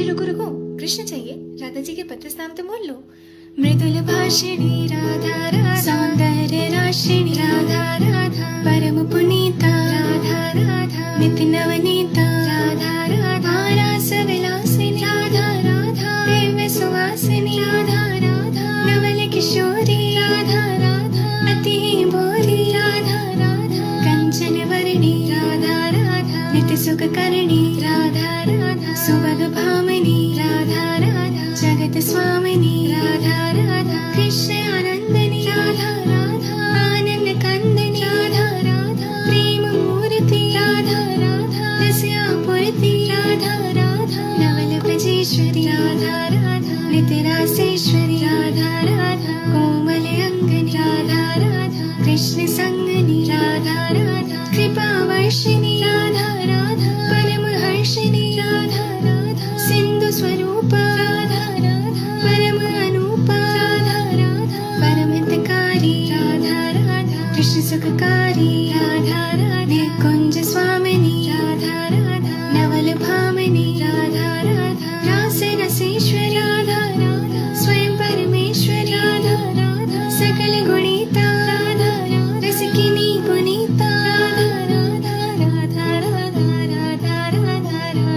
रुको रुको, कृष्ण चाहिए, राधा जी के पति नाम तो बोल लो। मृदुल भाषिणी राधा राधा, सौंदर्य राशिणी राधा राधा, परम पुनीता राधा राधा, नित्य नवनीता राधा राधा, रास विलासिनी राधा राधा, दिव्य सुवासिनी राधा राधा, नवल किशोरी राधा राधा, अति भोली राधा राधा, कंचन वर्णी राधा राधा, नित्य सुख करणी राधा राधा, सुभग भामिनी राधा राधा, जगत स्वामिनी राधा राधा, कृष्ण आनंदनी राधा राधा, आनंद कंदनी राधा राधा, प्रेम मूर्ति राधा राधा, रस्यापूर्ति राधा राधा, नवल ब्रजेश्वरी राधा राधा, नित्य रासेश्वरी राधा राधा, कोमल अंगनी राधा राधा, कृष्ण संगनी राधा राधा, कृपा वर्षिणी राधा राधा, परम हर्षिणी राधा राधा, सिंधु स्वरूप राधा राधा, परम अनूपा राधा राधा, परम हितकारी राधा राधा, कृष्ण सुखकारी राधा राधा, कुंज स्वामिनी राधा राधा,